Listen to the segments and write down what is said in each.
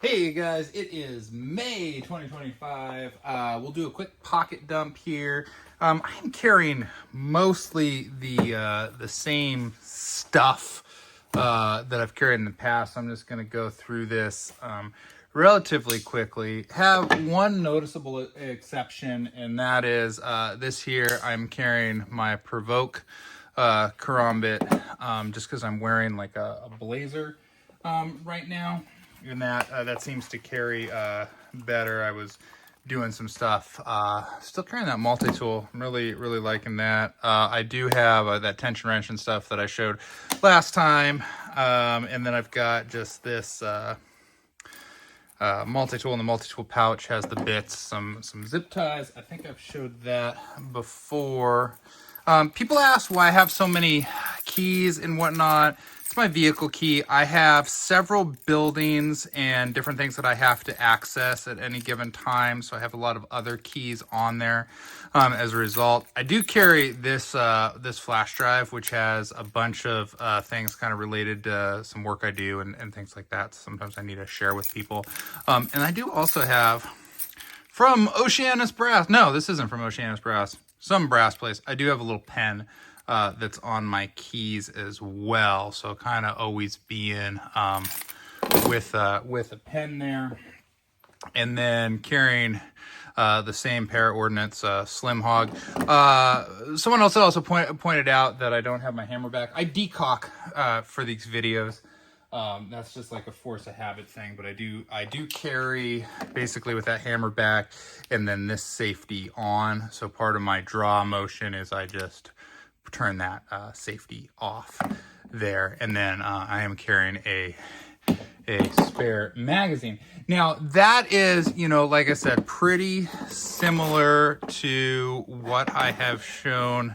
Hey guys, it is May 2025. We'll do a quick pocket dump here. I'm carrying mostly the same stuff that I've carried in the past. I'm just going to go through this relatively quickly. Have one noticeable exception, and that is this here. I'm carrying my Provoke karambit just because I'm wearing like a blazer right now. And that seems to carry better. I was doing some stuff, still carrying that multi-tool. I'm really liking that. I do have that tension wrench and stuff that I showed last time, and then I've got just this multi-tool, and the multi-tool pouch has the bits, some zip ties. I think I've showed that before. People ask why I have so many keys and whatnot. It's my vehicle key. I have several buildings and different things that I have to access at any given time, so I have a lot of other keys on there. As a result, I do carry this this flash drive, which has a bunch of things kind of related to some work I do and things like that. Sometimes I need to share with people. And I do also have from Oceanus Brass. No, this isn't from Oceanus Brass. Some brass place. I do have a little pen that's on my keys as well, so kind of always being with a pen there, and then carrying the same para ordnance Slim Hog. Someone else also pointed out that I don't have my hammer back. I decock for these videos. That's just like a force of habit thing, but I do carry basically with that hammer back and then this safety on. So part of my draw motion is I just turn that safety off there, and then I am carrying a spare magazine. Now that is, like I said, pretty similar to what I have shown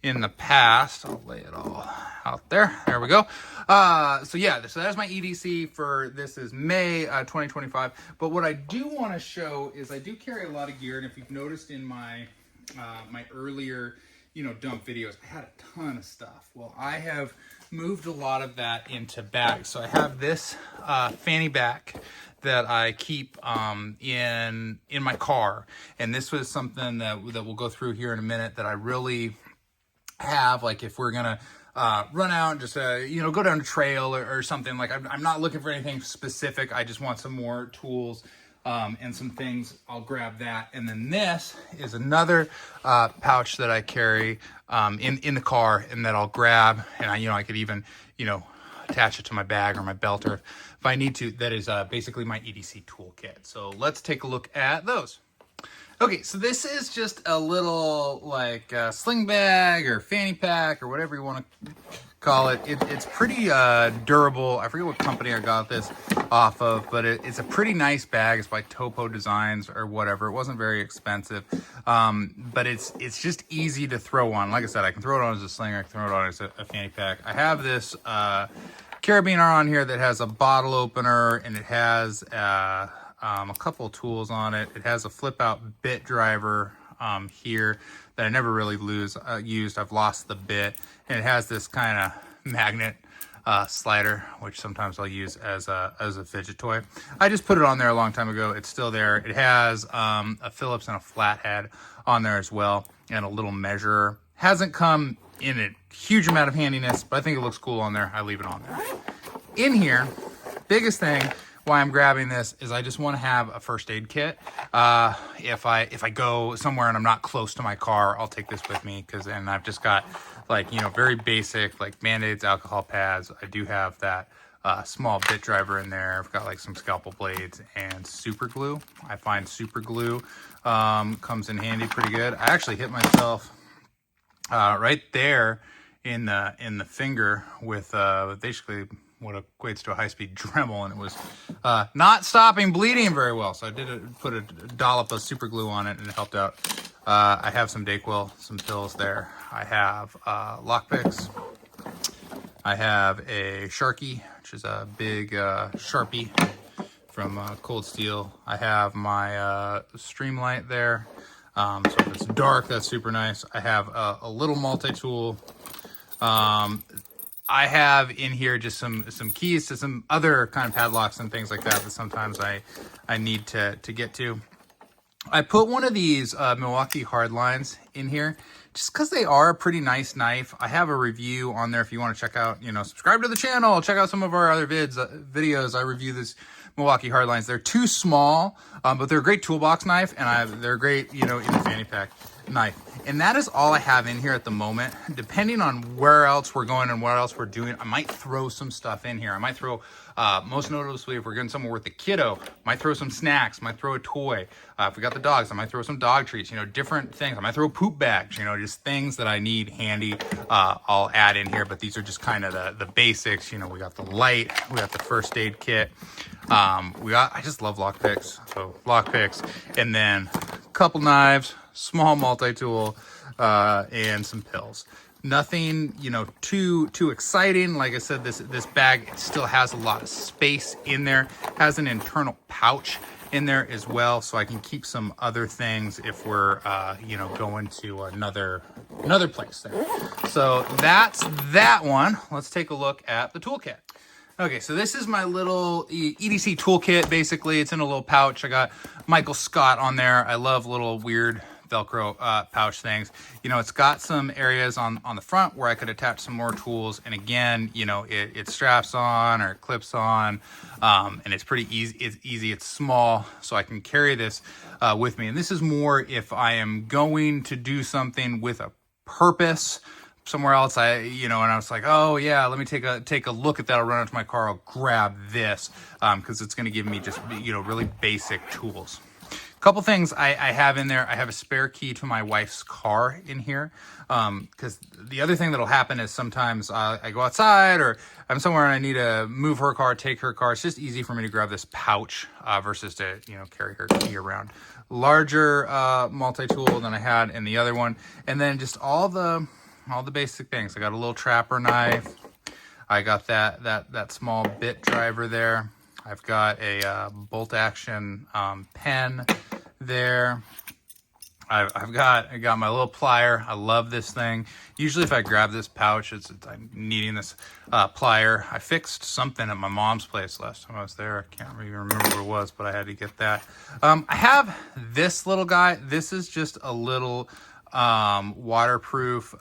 in the past. I'll lay it all out there. There we go. So that's my EDC for this is May 2025. But what I do want to show is I do carry a lot of gear, and if you've noticed in my my earlier dump videos, I had a ton of stuff. Well, I have moved a lot of that into bags. So I have this fanny pack that I keep in my car, and this was something that we'll go through here in a minute that I really have, like if we're gonna run out and just go down a trail or something. Like I'm not looking for anything specific. I just want some more tools and some things. I'll grab that. And then this is another pouch that I carry in the car, and that I'll grab, and I could even attach it to my bag or my belt, or if I need to. That is basically my EDC toolkit. So let's take a look at those. Okay, so this is just a little like sling bag or fanny pack or whatever you want to call it. It's pretty durable. I forget what company I got this off of, but it's a pretty nice bag. It's by Topo Designs or whatever. It wasn't very expensive, but it's just easy to throw on. Like I said, I can throw it on as a slinger. I can throw it on as a fanny pack. I have this carabiner on here that has a bottle opener, and it has a couple of tools on it. It has a flip out bit driver here that I never really used. I've lost the bit, and it has this kind of magnet slider, which sometimes I'll use as a fidget toy. I just put it on there a long time ago. It's still there. It has a Phillips and a flathead on there as well, and a little measurer. Hasn't come in a huge amount of handiness, but I think it looks cool on there. I leave it on there. In here, biggest thing why I'm grabbing this is I just want to have a first aid kit. If I go somewhere and I'm not close to my car, I'll take this with me, and I've just got like very basic like Band-Aids, alcohol pads. I do have that small bit driver in there. I've got like some scalpel blades and super glue. I find super glue comes in handy pretty good. I actually hit myself right there in the finger with basically what equates to a high-speed Dremel, and it was not stopping bleeding very well. So I put a dollop of super glue on it, and it helped out. I have some Dayquil, some pills there. I have lockpicks. I have a Sharky, which is a big Sharpie from Cold Steel. I have my Streamlight there. So if it's dark, that's super nice. I have a little multi-tool. I have in here just some keys to some other kind of padlocks and things like that sometimes I need to get to. I put one of these Milwaukee Hardlines in here just because they are a pretty nice knife. I have a review on there if you want to check out, subscribe to the channel, check out some of our other videos. I review this Milwaukee Hardlines. They're too small, but they're a great toolbox knife, and they're great, in the fanny pack knife. And that is all I have in here at the moment. Depending on where else we're going and what else we're doing, I might throw some stuff in here. I might throw, most noticeably, if we're going somewhere with the kiddo, might throw some snacks, might throw a toy. If we got the dogs, I might throw some dog treats, different things. I might throw poop bags, just things that I need handy. I'll add in here, but these are just kind of the basics. We got the light, we got the first aid kit. I just love lock picks. So lock picks, and then a couple knives, small multi-tool, and some pills. Nothing, too exciting. Like I said, this bag still has a lot of space in there. Has an internal pouch in there as well, so I can keep some other things if we're, going to another place there. So that's that one. Let's take a look at the toolkit. Okay, so this is my little EDC toolkit. Basically, it's in a little pouch. I got Michael Scott on there. I love little weird Velcro pouch things. It's got some areas on the front where I could attach some more tools. And again, it straps on or it clips on, and it's pretty easy. It's easy. It's small, so I can carry this with me. And this is more if I am going to do something with a purpose somewhere else. And I was like, oh yeah, let me take a look at that. I'll run out to my car. I'll grab this because it's going to give me just really basic tools. Couple things I have in there. I have a spare key to my wife's car in here because the other thing that'll happen is sometimes I go outside or I'm somewhere and I need to move her car, take her car. It's just easy for me to grab this pouch versus to carry her key around. Larger multi-tool than I had in the other one, and then just all the basic things. I got a little trapper knife. I got that small bit driver there. I've got a bolt action pen there. I got my little plier. I love this thing. Usually if I grab this pouch, I'm needing this plier. I fixed something at my mom's place last time I was there. I can't even remember what it was, but I had to get that. I have this little guy. This is just a little waterproof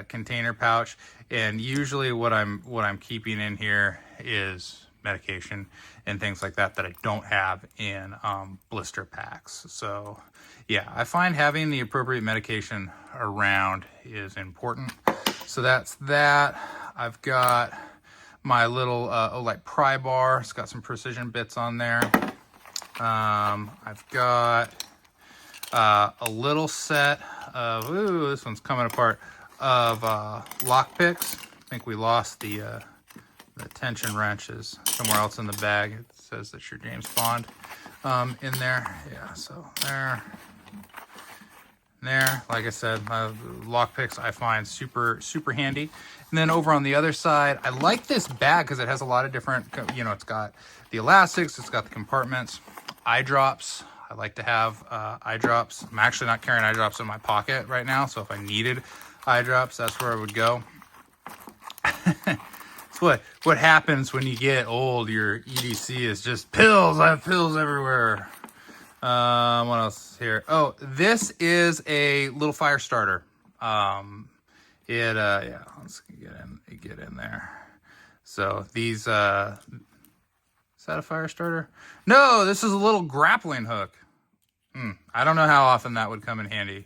container pouch, and usually what I'm keeping in here is medication and things like that I don't have in blister packs. So yeah, I find having the appropriate medication around is important. So that's that. I've got my little Olight pry bar. It's got some precision bits on there. I've got a little set of, this one's coming apart, of lock picks. I think we lost the tension wrenches somewhere else in the bag. It says that you're James Bond in there. Yeah, so there. Like I said, my lock picks I find super handy. And then over on the other side, I like this bag because it has a lot of different, it's got the elastics, it's got the compartments, eye drops. I like to have eye drops. I'm actually not carrying eye drops in my pocket right now, so if I needed eye drops, that's where I would go. It's what happens when you get old. Your EDC is just pills. I have pills everywhere. What else here? Oh, this is a little fire starter. Yeah, let's get in there. So these, is that a fire starter? No, this is a little grappling hook. I don't know how often that would come in handy.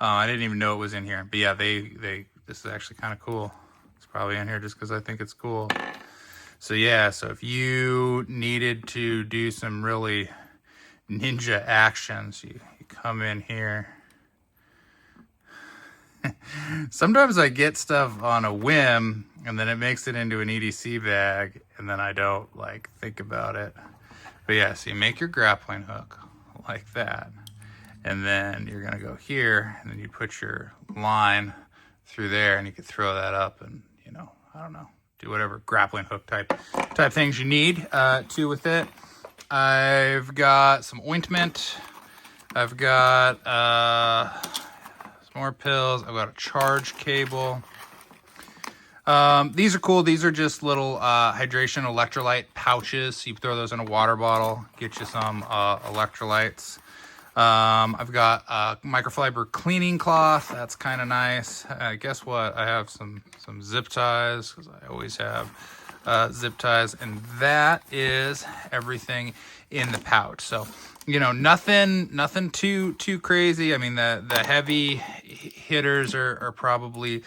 I didn't even know it was in here. But yeah, this is actually kind of cool. It's probably in here just because I think it's cool. So yeah, so if you needed to do some really ninja actions, you come in here. Sometimes I get stuff on a whim and then it makes it into an EDC bag and then I don't think about it. But yeah, so you make your grappling hook like that, and then you're gonna go here and then you put your line through there and you can throw that up and I don't know, do whatever grappling hook type things you need to with it. I've got some ointment. I've got some more pills. I've got a charge cable. These are cool. These are just little hydration electrolyte pouches. So you throw those in a water bottle, get you some electrolytes. I've got a microfiber cleaning cloth. That's kind of nice. Guess what? I have some zip ties, because I always have zip ties, and that is everything in the pouch. So, you know, nothing too crazy. I mean, the heavy hitters are probably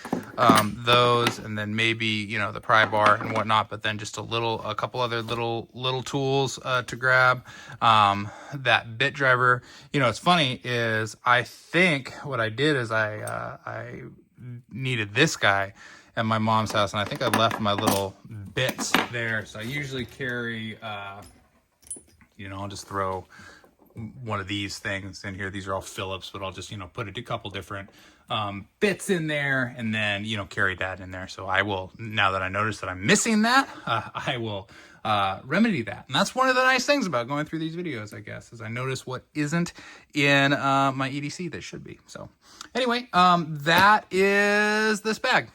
those, and then maybe, you know, the pry bar and whatnot, but then just a couple other little tools to grab. That bit driver, you know, it's funny is I think what I did is I needed this guy at my mom's house, and I think I left my little bits there. So I usually carry, you know, I'll just throw one of these things in here. These are all Phillips, but I'll just, you know, put a couple different bits in there, and then, you know, carry that in there. So I will, now that I notice that I'm missing that, I will remedy that. And that's one of the nice things about going through these videos, I guess, is I notice what isn't in my EDC that should be. So anyway, that is this bag.